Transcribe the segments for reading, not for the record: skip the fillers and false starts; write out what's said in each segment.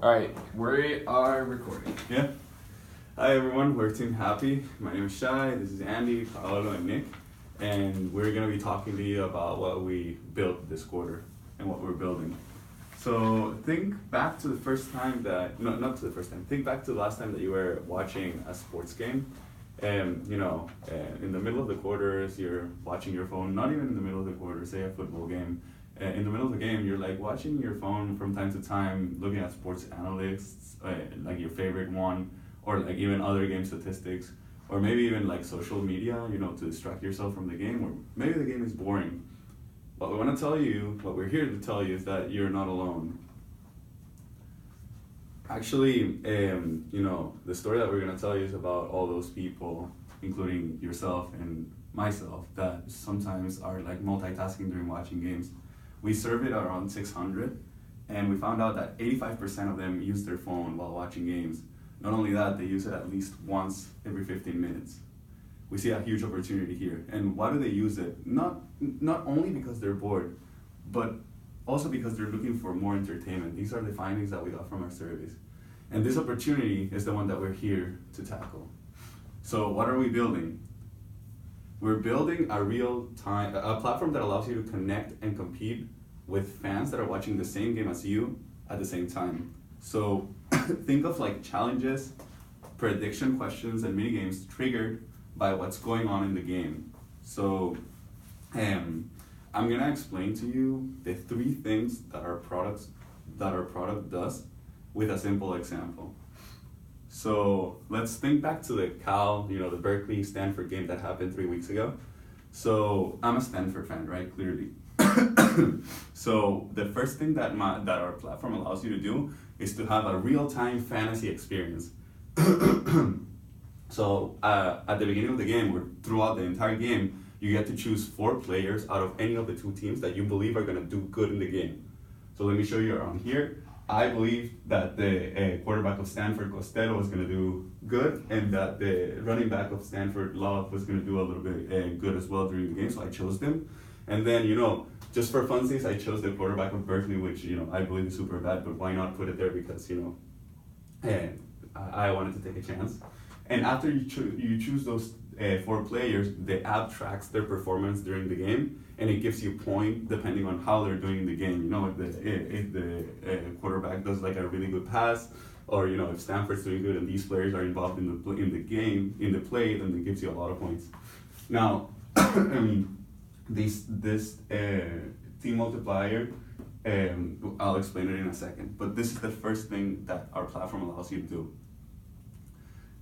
Alright, we are recording. Yeah. Hi everyone, we're Team HaPi. My name is Shai, this is Andy, Paolo, and Nick. And we're going to be talking to you about what we built this quarter and what we're building. So think back to the first time that, no, not to the first time, think back to the last time that you were watching a sports game. And, in the middle of the quarters, you're watching your phone, not even in the middle of the quarter, say a football game. In the middle of the game, you're like watching your phone from time to time, looking at sports analysts, like your favorite one, or like even other game statistics, or maybe even like social media, to distract yourself from the game, or maybe the game is boring. What we want to tell you, what we're here to tell you is that you're not alone. Actually, the story that we're going to tell you is about all those people, including yourself and myself, that sometimes are like multitasking during watching games. We surveyed around 600, and we found out that 85% of them use their phone while watching games. Not only that, they use it at least once every 15 minutes. We see a huge opportunity here. And why do they use it? Not only because they're bored, but also because they're looking for more entertainment. These are the findings that we got from our surveys. And this opportunity is the one that we're here to tackle. So what are we building? We're building a platform that allows you to connect and compete with fans that are watching the same game as you at the same time. So think of like challenges, prediction questions, and mini games triggered by what's going on in the game. So I'm gonna explain to you the 3 things that our product does with a simple example. So let's think back to the the Berkeley-Stanford game that happened 3 weeks ago. So I'm a Stanford fan, right? Clearly. So the first thing that our platform allows you to do is to have a real-time fantasy experience. So at the beginning of the game, or throughout the entire game, you get to choose 4 players out of any of the 2 teams that you believe are going to do good in the game. So let me show you around here. I believe that the quarterback of Stanford, Costello, was going to do good, and that the running back of Stanford, Love, was going to do a little bit good as well during the game, so I chose them. And then, just for funsies, I chose the quarterback of Berkeley, which, I believe is super bad, but why not put it there because, I wanted to take a chance. And after you choose those 4 players, the app tracks their performance during the game, and it gives you point depending on how they're doing in the game. If the quarterback does like a really good pass, or if Stanford's doing good and these players are involved in the play, then it gives you a lot of points. Now, this team multiplier, I'll explain it in a second. But this is the first thing that our platform allows you to do.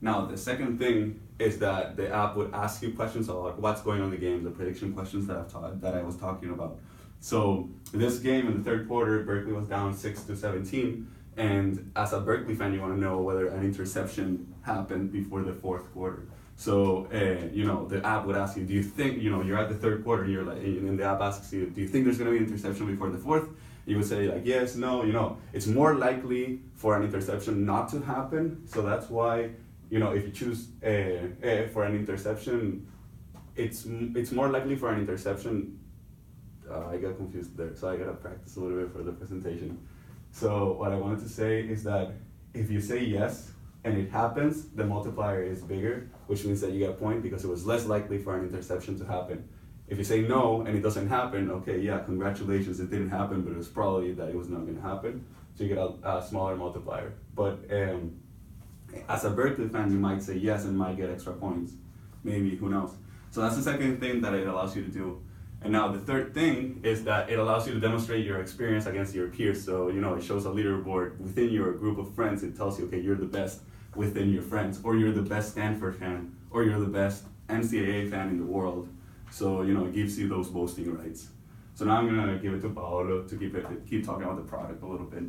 Now, the second thing is that the app would ask you questions about what's going on in the game, the prediction questions that I was talking about. So this game in the third quarter, Berkeley was down 6-17, and as a Berkeley fan, you want to know whether an interception happened before the fourth quarter. So the app would ask you, do you think you're at the third quarter, and you're like, and the app asks you, do you think there's going to be an interception before the fourth? You would say like yes, no. It's more likely for an interception not to happen. So that's why. If you choose for an interception, it's more likely for an interception. I got confused there, so I gotta practice a little bit for the presentation. So what I wanted to say is that if you say yes and it happens, the multiplier is bigger, which means that you get a point because it was less likely for an interception to happen. If you say no and it doesn't happen, okay, yeah, congratulations, it didn't happen, but it was probably that it was not going to happen. So you get a smaller multiplier. But as a Berkeley fan, you might say yes and might get extra points. Maybe, who knows? So that's the second thing that it allows you to do. And now the third thing is that it allows you to demonstrate your experience against your peers. So, it shows a leaderboard within your group of friends. It tells you, okay, you're the best within your friends, or you're the best Stanford fan, or you're the best NCAA fan in the world. So, it gives you those boasting rights. So now I'm going to give it to Paolo to keep talking about the product a little bit.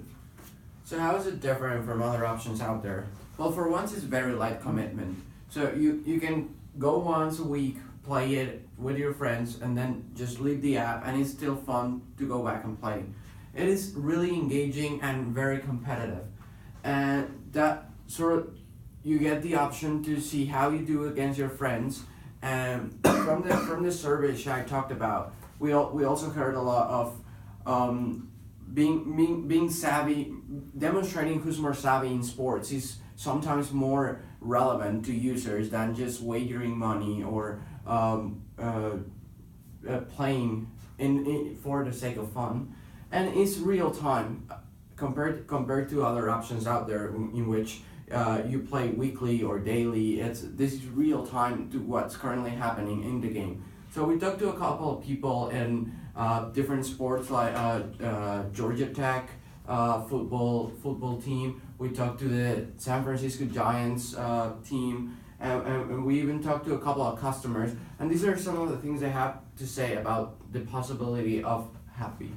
So how is it different from other options out there? Well, for once, it's very light commitment. So you can go once a week, play it with your friends, and then just leave the app, and it's still fun to go back and play. It is really engaging and very competitive. And that sort of, you get the option to see how you do against your friends. And from the survey Shai talked about, we also heard a lot of being savvy, demonstrating who's more savvy in sports is sometimes more relevant to users than just wagering money or playing for the sake of fun, and it's real time compared to other options out there in which you play weekly or daily. This is real time to what's currently happening in the game. So we talked to a couple of people in different sports like Georgia Tech football team. We talked to the San Francisco Giants team, and we even talked to a couple of customers. And these are some of the things they have to say about the possibility of HaPi.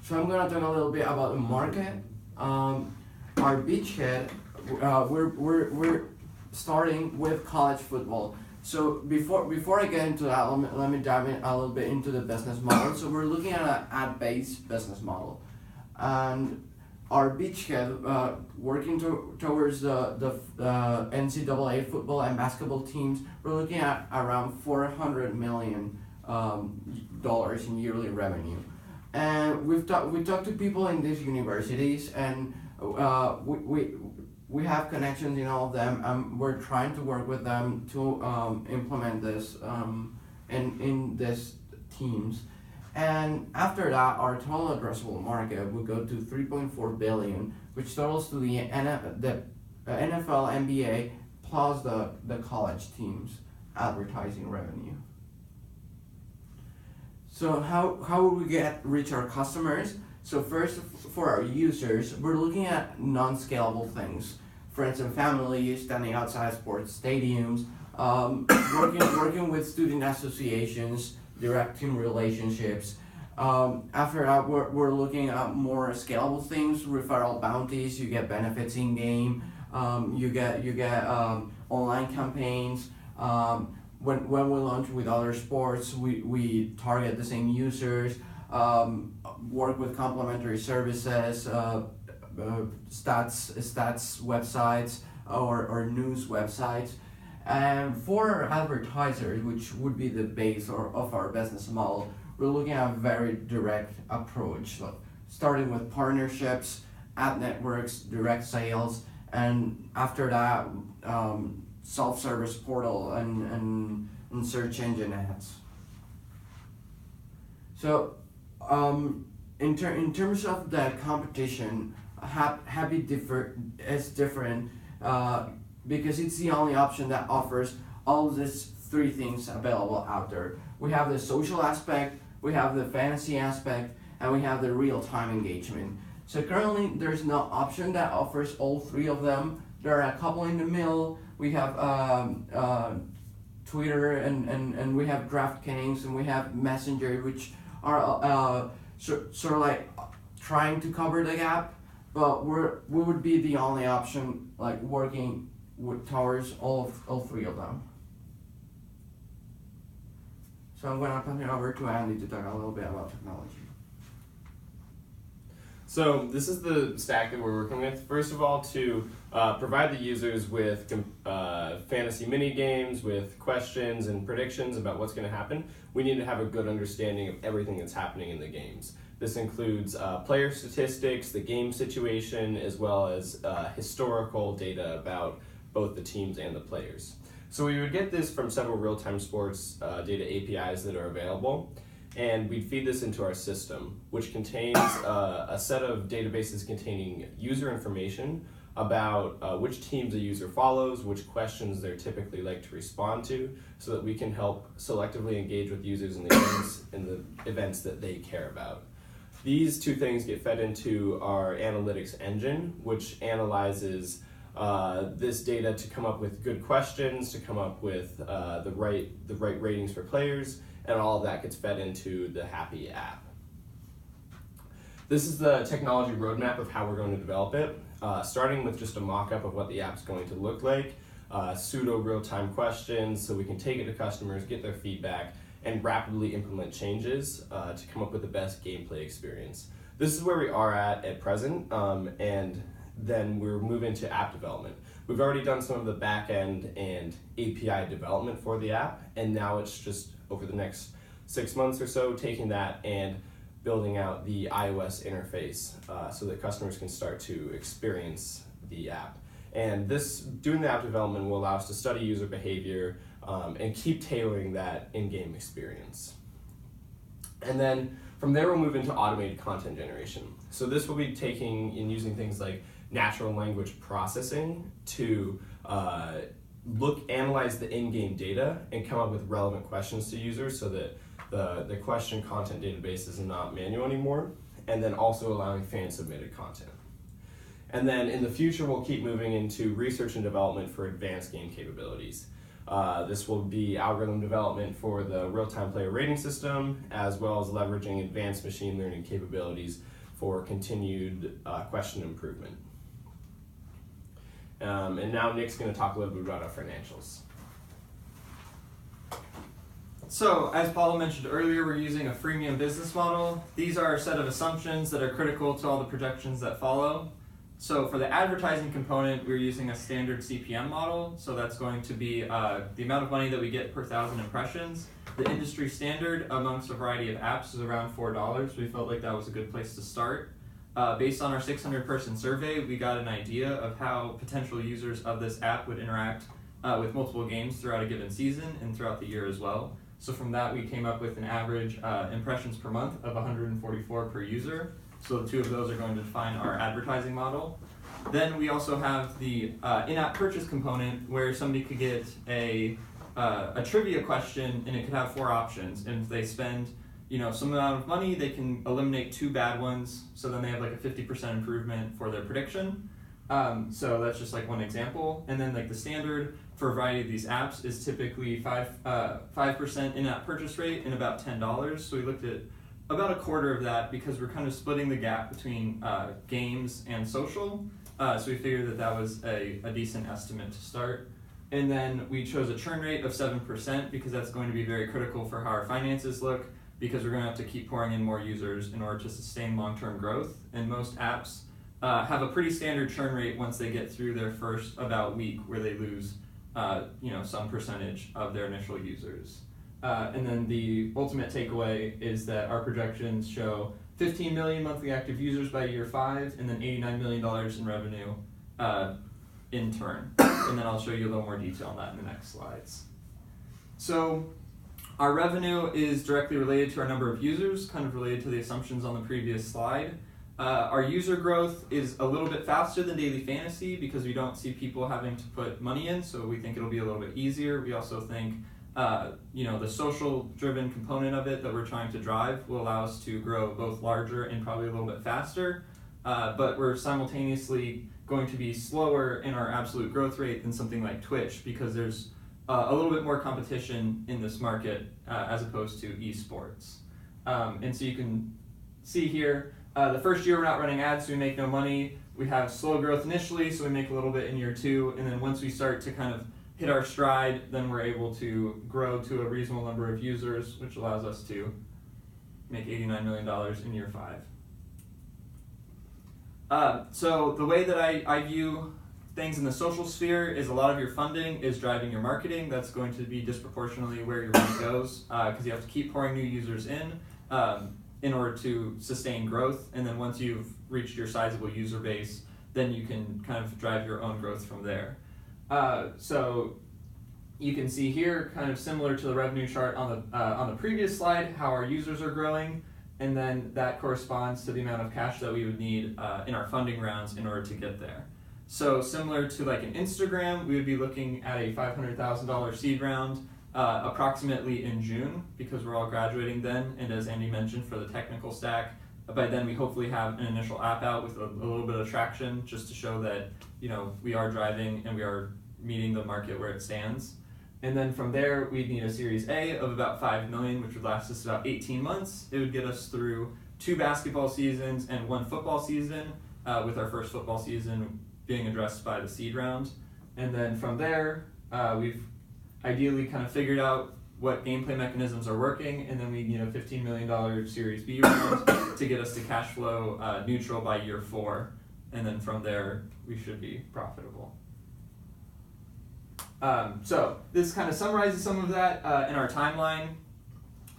So I'm gonna talk a little bit about the market. Our beachhead, we're starting with college football. So before I get into that, let me dive in a little bit into the business model. So we're looking at an ad-based business model, and our beachhead, working towards the NCAA football and basketball teams, we're looking at around $400 million in yearly revenue. And we talked to people in these universities, and we have connections in all of them, and we're trying to work with them to implement this in these teams. And after that, our total addressable market would go to $3.4 billion, which totals to the NFL, NBA, plus the college teams' advertising revenue. So how would we reach our customers? So first, for our users, we're looking at non-scalable things. Friends and family, standing outside sports stadiums, working with student associations, direct team relationships. After that, we're looking at more scalable things, referral bounties. You get benefits in game. You get online campaigns. When we launch with other sports, we target the same users. Work with complementary services, stats websites or news websites. And for advertisers, which would be the base of our business model, we're looking at a very direct approach, starting with partnerships, ad networks, direct sales, and after that, self-service portal and search engine ads. So, in terms of the competition, HaPi is different because it's the only option that offers all of these three things available out there. We have the social aspect, we have the fantasy aspect, and we have the real-time engagement. So currently, there's no option that offers all three of them. There are a couple in the middle. We have Twitter and we have DraftKings and we have Messenger, which are sort of like trying to cover the gap, but we would be the only option like working towards all three of them. So I'm gonna turn it over to Andy to talk a little bit about technology. So this is the stack that we're working with. First of all, to provide the users with fantasy mini games, with questions and predictions about what's going to happen, we need to have a good understanding of everything that's happening in the games. This includes player statistics, the game situation, as well as historical data about both the teams and the players. So we would get this from several real-time sports data APIs that are available, and we'd feed this into our system, which contains a set of databases containing user information about which teams a user follows, which questions they're typically like to respond to, so that we can help selectively engage with users in the events that they care about. These two things get fed into our analytics engine, which analyzes this data to come up with good questions, to come up with the right ratings for players, and all of that gets fed into the HaPi app. This is the technology roadmap of how we're going to develop it, starting with just a mock-up of what the app's going to look like, pseudo real-time questions so we can take it to customers, get their feedback, and rapidly implement changes to come up with the best gameplay experience. This is where we are at present, and then we're moving to app development. We've already done some of the back-end and API development for the app, and now it's just over the next 6 months or so, taking that and building out the iOS interface so that customers can start to experience the app. And doing the app development will allow us to study user behavior and keep tailoring that in-game experience. And then from there, we'll move into automated content generation. So this will be taking and using things like natural language processing to analyze the in-game data and come up with relevant questions to users so that the question content database is not manual anymore, and then also allowing fan-submitted content. And then in the future, we'll keep moving into research and development for advanced game capabilities. This will be algorithm development for the real-time player rating system, as well as leveraging advanced machine learning capabilities for continued question improvement. And now Nick's going to talk a little bit about our financials. So, as Paulo mentioned earlier, we're using a freemium business model. These are a set of assumptions that are critical to all the projections that follow. So for the advertising component, we're using a standard CPM model. So that's going to be the amount of money that we get per 1,000 impressions. The industry standard amongst a variety of apps is around $4. We felt like that was a good place to start. Based on our 600-person survey, we got an idea of how potential users of this app would interact with multiple games throughout a given season and throughout the year as well. So from that, we came up with an average impressions per month of 144 per user. So the two of those are going to define our advertising model. Then we also have the in-app purchase component where somebody could get a trivia question, and it could have 4 options. And if they spend some amount of money, they can eliminate 2 bad ones. So then they have like a 50% improvement for their prediction. So that's just like one example. And then like the standard for a variety of these apps is typically 5% in-app purchase rate and about $10. So we looked at about a quarter of that because we're kind of splitting the gap between games and social. So we figured that was a decent estimate to start. And then we chose a churn rate of 7% because that's going to be very critical for how our finances look, because we're going to have to keep pouring in more users in order to sustain long-term growth. And most apps have a pretty standard churn rate once they get through their first about week where they lose some percentage of their initial users. And then the ultimate takeaway is that our projections show 15 million monthly active users by year 5, and then $89 million in revenue in turn. And then I'll show you a little more detail on that in the next slides. So our revenue is directly related to our number of users, kind of related to the assumptions on the previous slide. Our user growth is a little bit faster than daily fantasy because we don't see people having to put money in, so we think it'll be a little bit easier. We also think the social-driven component of it that we're trying to drive will allow us to grow both larger and probably a little bit faster, but we're simultaneously going to be slower in our absolute growth rate than something like Twitch because there's a little bit more competition in this market as opposed to esports. And so you can see here, the first year we're not running ads, so we make no money. We have slow growth initially, so we make a little bit in year 2, and then once we start to kind of hit our stride, then we're able to grow to a reasonable number of users, which allows us to make $89 million in year 5. So the way that I view things in the social sphere is a lot of your funding is driving your marketing. That's going to be disproportionately where your money goes because you have to keep pouring new users in order to sustain growth. And then once you've reached your sizable user base, then you can kind of drive your own growth from there. So you can see here, kind of similar to the revenue chart on the previous slide, how our users are growing, and then that corresponds to the amount of cash that we would need in our funding rounds in order to get there. So similar to like an Instagram, we would be looking at a $500,000 seed round approximately in June because we're all graduating then, and as Andy mentioned for the technical stack, by then we hopefully have an initial app out with a little bit of traction just to show that we are driving and we are meeting the market where it stands. And then from there we'd need a Series A of about 5 million, which would last us about 18 months. It would get us through 2 basketball seasons and 1 football season, with our first football season being addressed by the seed round. And then from there we've ideally kind of figured out what gameplay mechanisms are working, and then we need a $15 million Series B round to get us to cash flow neutral by year 4, and then from there we should be profitable. So this kind of summarizes some of that in our timeline.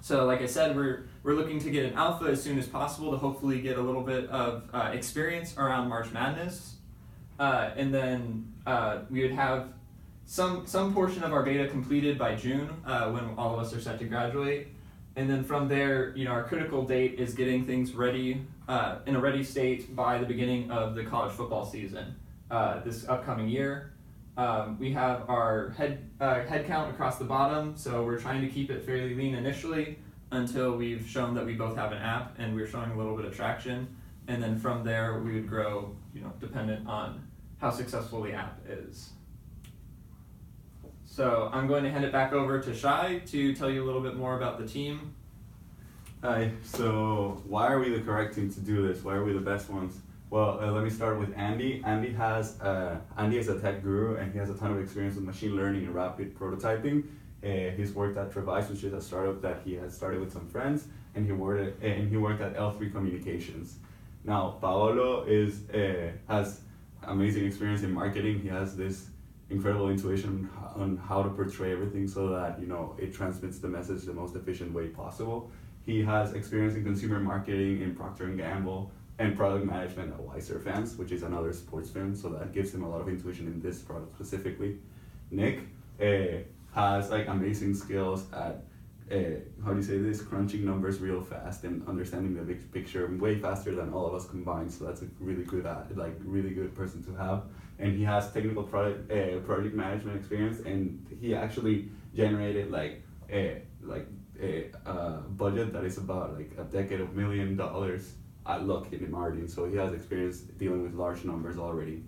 So like I said, we're looking to get an alpha as soon as possible to hopefully get a little bit of experience around March Madness, and then we would have some portion of our beta completed by June when all of us are set to graduate, and then from there, our critical date is getting things ready in a ready state by the beginning of the college football season this upcoming year. We have our head count across the bottom, so we're trying to keep it fairly lean initially until we've shown that we both have an app and we're showing a little bit of traction, and then from there we would grow, dependent on how successful the app is. So I'm going to hand it back over to Shai to tell you a little bit more about the team. Hi, so why are we the correct team to do this? Why are we the best ones? Well, let me start with Andy. Andy is a tech guru, and he has a ton of experience with machine learning and rapid prototyping. He's worked at Trevice, which is a startup that he has started with some friends, and he worked at L3 Communications. Now, Paolo has amazing experience in marketing. He has this incredible intuition on how to portray everything so that it transmits the message the most efficient way possible. He has experience in consumer marketing in Procter & Gamble and product management at Weiser Fans, which is another sports firm, so that gives him a lot of intuition in this product specifically. Nick has amazing skills at crunching numbers real fast and understanding the big picture way faster than all of us combined. So that's a really good person to have. And he has technical project management experience, and he actually generated a budget that is about $10 million at Lockheed Martin. So he has experience dealing with large numbers already.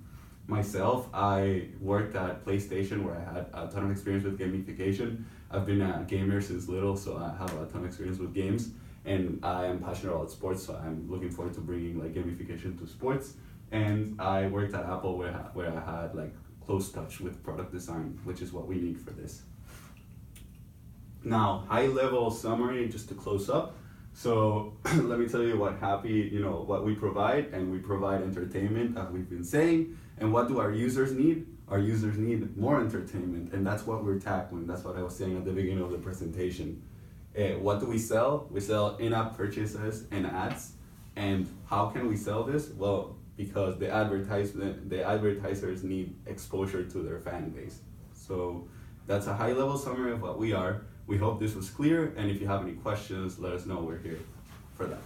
Myself, I worked at PlayStation where I had a ton of experience with gamification. I've been a gamer since little, so I have a ton of experience with games, and I am passionate about sports, so I'm looking forward to bringing gamification to sports. And I worked at Apple where I had close touch with product design, which is what we need for this. Now, high level summary just to close up. So let me tell you what HaPi, what we provide, and we provide entertainment, as we've been saying. And what do our users need? Our users need more entertainment, and that's what we're tackling. That's what I was saying at the beginning of the presentation. What do we sell? We sell in-app purchases and ads. And how can we sell this? Well, because the advertisers need exposure to their fan base. So that's a high-level summary of what we are. We hope this was clear, and if you have any questions, let us know. We're here for that.